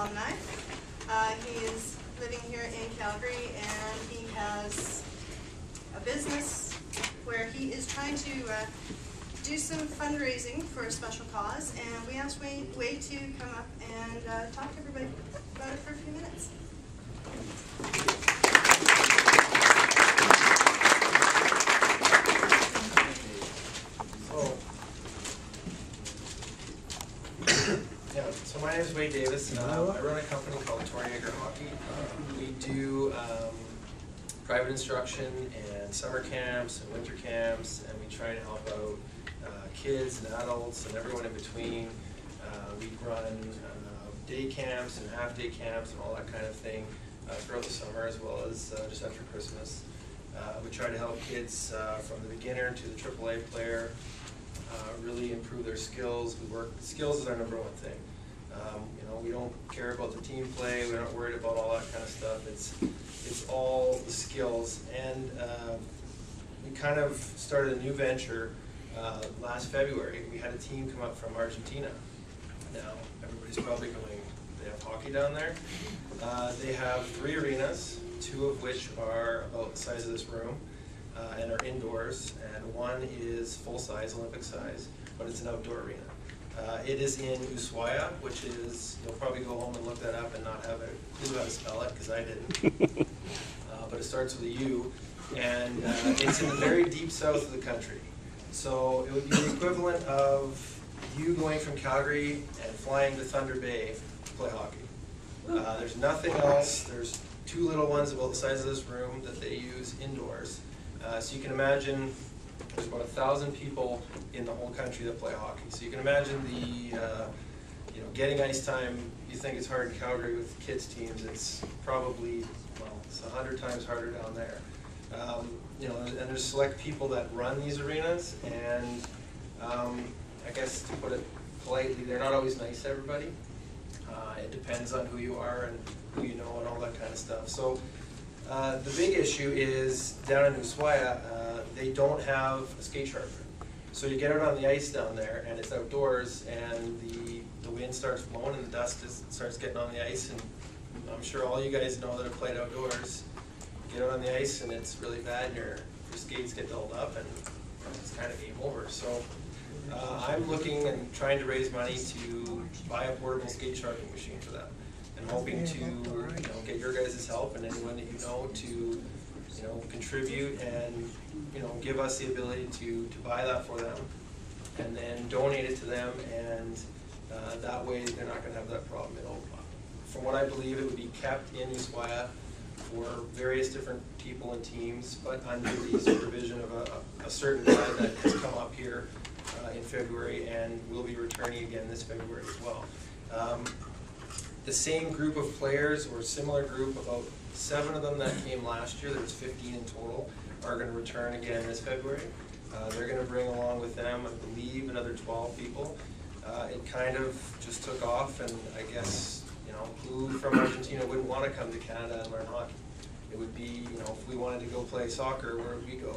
Alumni. He is living here in Calgary, and he has a business where he is trying to do some fundraising for a special cause, and we asked Wade to come up and talk to everybody about it for a few minutes. So my name is Wade Davis. I run a company called Torjager Hockey. We do private instruction and summer camps and winter camps, and we try to help out kids and adults and everyone in between. We run day camps and half-day camps and all that kind of thing throughout the summer, as well as just after Christmas. We try to help kids from the beginner to the AAA player really improve their skills. Skills is our #1 thing. We don't care about the team play. We're not worried about all that kind of stuff. It's all the skills. And we kind of started a new venture last February. We had a team come up from Argentina. Now, everybody's probably going, they have hockey down there. They have 3 arenas, 2 of which are about the size of this room and are indoors, and 1 is full-size, Olympic size, but it's an outdoor arena. It is in Ushuaia, which is, you'll probably go home and look that up and not have a clue how to spell it, because I didn't. But it starts with a U, and it's in the very deep south of the country. So it would be the equivalent of you going from Calgary and flying to Thunder Bay to play hockey. There's nothing else. There's 2 little ones about the size of this room that they use indoors. So you can imagine there's about 1,000 people in the whole country that play hockey. So you can imagine the, getting ice time. You think it's hard in Calgary with kids teams. It's probably, well, it's 100 times harder down there. And there's select people that run these arenas, and I guess to put it politely, they're not always nice to everybody. It depends on who you are and who you know and all that kind of stuff. So the big issue is down in Ushuaia, they don't have a skate sharpener. So you get out on the ice down there, and it's outdoors, and the wind starts blowing and the dust starts getting on the ice, and I'm sure all you guys know that have played outdoors. You get out on the ice and it's really bad, and your skates get dulled up, and it's kind of game over. So I'm looking and trying to raise money to buy a portable skate sharpening machine for them, and hoping to get your guys' help and anyone that you know to contribute and give us the ability to buy that for them, and then donate it to them, and that way they're not going to have that problem. From what I believe, it would be kept in Ushuaia for various different people and teams, but under the supervision of a certain guy that has come up here in February, and will be returning again this February as well. The same group of players, or similar group, about 7 of them that came last year, there was 15 in total, are going to return again this February. They're going to bring along with them, I believe, another 12 people. It kind of just took off, and I guess, who from Argentina wouldn't want to come to Canada and learn hockey? It would be, if we wanted to go play soccer, where would we go?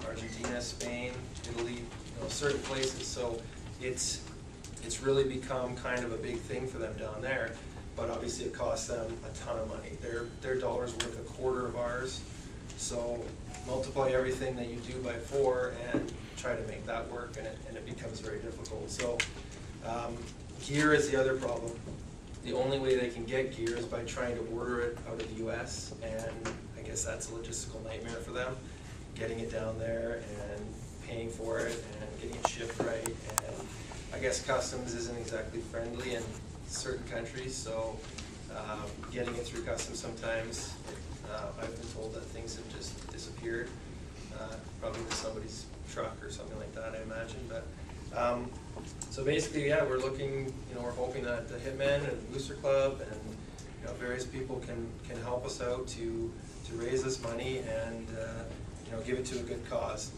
Argentina, Spain, Italy, certain places. So it's really become kind of a big thing for them down there. But obviously it costs them a ton of money. Their dollar's worth a quarter of ours. So multiply everything that you do by 4 and try to make that work, and it becomes very difficult. So gear is the other problem. The only way they can get gear is by trying to order it out of the US, and I guess that's a logistical nightmare for them, getting it down there and paying for it and getting it shipped right. And I guess customs isn't exactly friendly in certain countries, so getting it through customs sometimes, I've been told that things have just disappeared, probably with somebody's truck or something like that, I imagine. But so basically, yeah, we're looking, we're hoping that the Hitmen and Booster Club and various people can help us out to raise this money and give it to a good cause.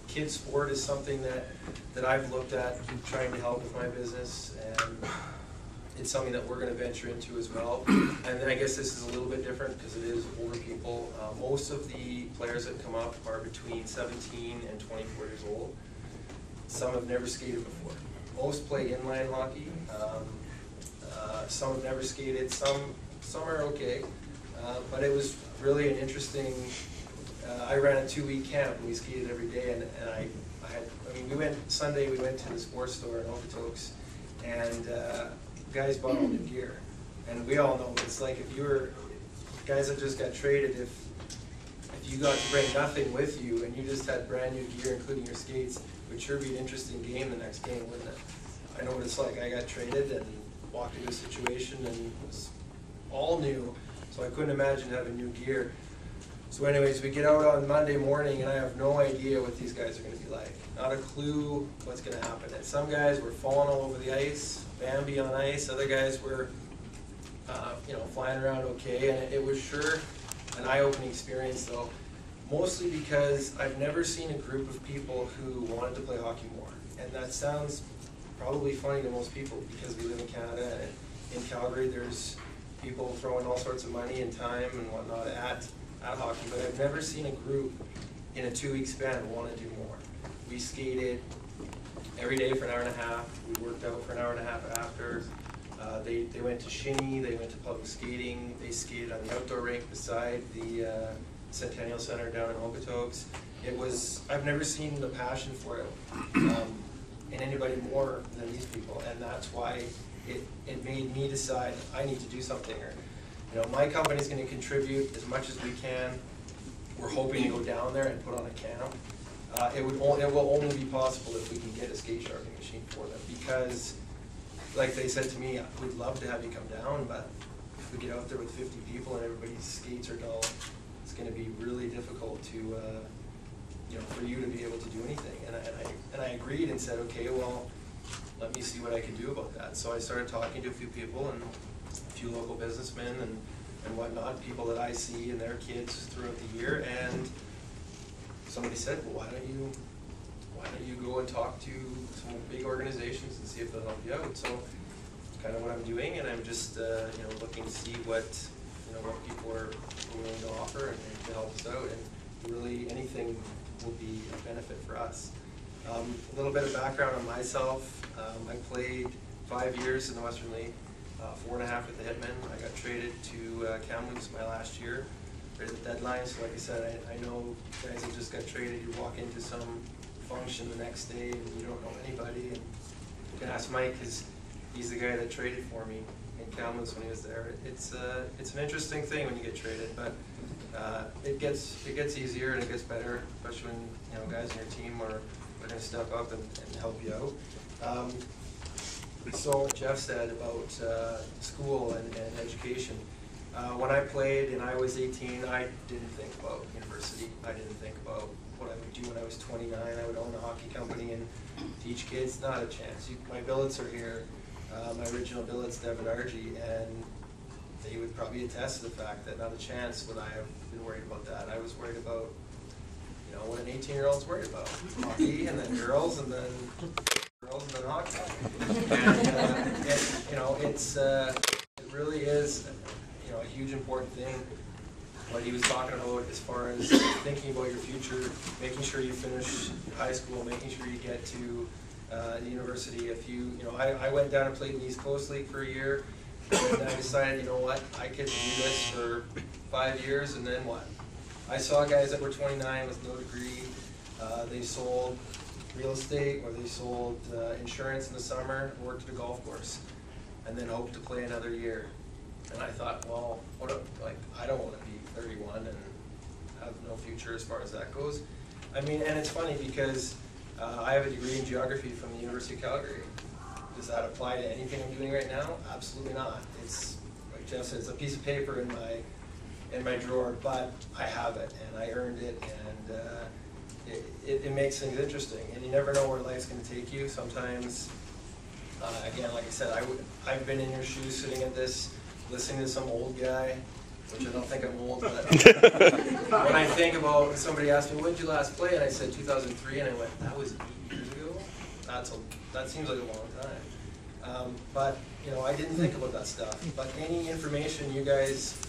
Kids sport is something that I've looked at trying to help with my business, and it's something that we're going to venture into as well. And then I guess this is a little bit different because it is older people. Most of the players that come up are between 17 and 24 years old. Some have never skated before. Most play inline hockey. Some have never skated, some are okay. But it was really an interesting, I ran a 2-week camp and we skated every day, and we went Sunday, we went to the sports store in Okotoks, and guys bought all new gear. And we all know what it's like if you were, guys that just got traded, if you got to bring nothing with you and you just had brand new gear, including your skates, it would sure be an interesting game the next game, wouldn't it? I know what it's like. I got traded and walked into a situation and it was all new, so I couldn't imagine having new gear. So anyways, we get out on Monday morning and I have no idea what these guys are going to be like. Not a clue what's going to happen. And some guys were falling all over the ice, Bambi on ice. Other guys were flying around okay, and it was sure an eye-opening experience though, mostly because I've never seen a group of people who wanted to play hockey more. And that sounds probably funny to most people because we live in Canada, and in Calgary there's people throwing all sorts of money and time and whatnot at hockey, but I've never seen a group in a 2-week span want to do more. We skated every day for an hour and a half, we worked out for an hour and a half after. They went to shinny, they went to public skating, they skated on the outdoor rink beside the Centennial Center down in Okotoks. I've never seen the passion for it in anybody more than these people, and that's why it made me decide I need to do something. My company's going to contribute as much as we can. We're hoping to go down there and put on a camp. It will only be possible if we can get a skate sharpening machine for them, because like they said to me, we'd love to have you come down, but if we get out there with 50 people and everybody's skates are dull, it's going to be really difficult to, for you to be able to do anything. And I agreed and said, okay, well, let me see what I can do about that. So I started talking to a few people and a few local businessmen and whatnot, people that I see and their kids throughout the year, and somebody said, well, why don't you go and talk to some big organizations and see if they'll help you out. So it's kind of what I'm doing, and I'm just looking to see what people are willing to offer and to help us out, and really anything will be a benefit for us. A little bit of background on myself. I played 5 years in the Western League, 4.5 with the Hitmen. I got traded to Kamloops my last year, right at the deadline. So like I said, I know guys that just got traded, you walk into some function the next day and you don't know anybody, and you can ask Mike because he's the guy that traded for me in Kamloops when he was there. It's an interesting thing when you get traded, but it gets easier and it gets better, especially when guys on your team are going to step up and help you out. So Jeff said about school and education. When I played and I was 18, I didn't think about university. I didn't think about what I would do when I was 29. I would own a hockey company and teach kids. Not a chance. My billets are here. My original billets, Devin Argy, and they would probably attest to the fact that not a chance would I have been worried about that. I was worried about, what an 18-year-old's worried about. Hockey, and then girls, and then hockey. And it really is a huge important thing. What he was talking about as far as thinking about your future, making sure you finish high school, making sure you get to the university. I went down and played in the East Coast League for a year, and I decided, what, I could do this for 5 years, and then what? I saw guys that were 29 with no degree. They sold real estate, or they sold insurance in the summer, worked at a golf course, and then hoped to play another year. And I thought, well, I don't want to be 31 and have no future as far as that goes. And it's funny because I have a degree in geography from the University of Calgary. Does that apply to anything I'm doing right now? Absolutely not. It's, like Jeff said, it's a piece of paper in my drawer, but I have it and I earned it, and it makes things interesting. And you never know where life's going to take you. Sometimes, again, like I said, I've been in your shoes sitting at this, listening to some old guy, which I don't think I'm old, but when I think about, somebody asked me, when did you last play? And I said 2003, and I went, that was 8 years ago? That seems like a long time. But, I didn't think about that stuff. But any information you guys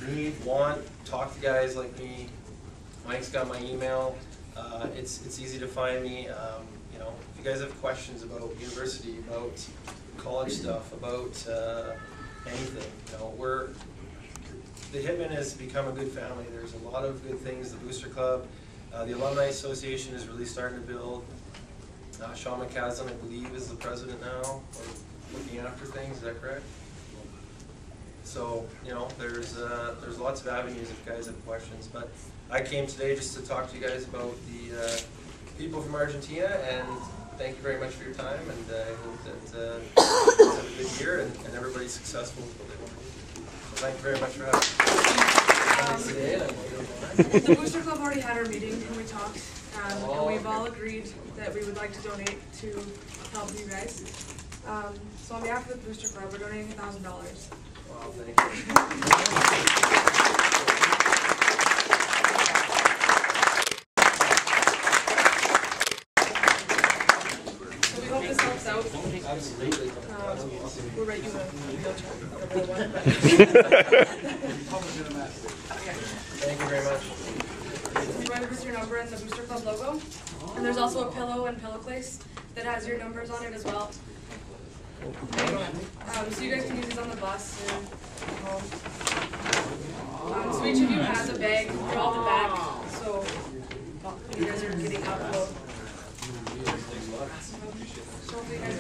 need, want, talk to guys like me. Mike's got my email. It's easy to find me. If you guys have questions about university, about college stuff, about anything. You know, the Hitmen has become a good family. There's a lot of good things. The Booster Club, the Alumni Association is really starting to build. Sean McCaslin, I believe, is the president now, or looking after things. Is that correct? So, you know, there's lots of avenues if you guys have questions. But I came today just to talk to you guys about the people from Argentina, and thank you very much for your time. And I hope that you have a good year and everybody's successful with what they want to do. So thank you very much for having me. The Booster Club already had our meeting and we talked, and we've all agreed that we would like to donate to help you guys. So on behalf of the Booster Club, we're donating $1,000. Wow, thank you. So we hope this helps out. Absolutely. We'll write you a wheelchair. Thank you very much. Embroidered with your number and the Booster Club logo. And there's also a pillow and pillow case that has your numbers on it as well. So you guys can use these on the bus or home. So each of you has a bag throughout the back. So when you guys are getting up, so hopefully you guys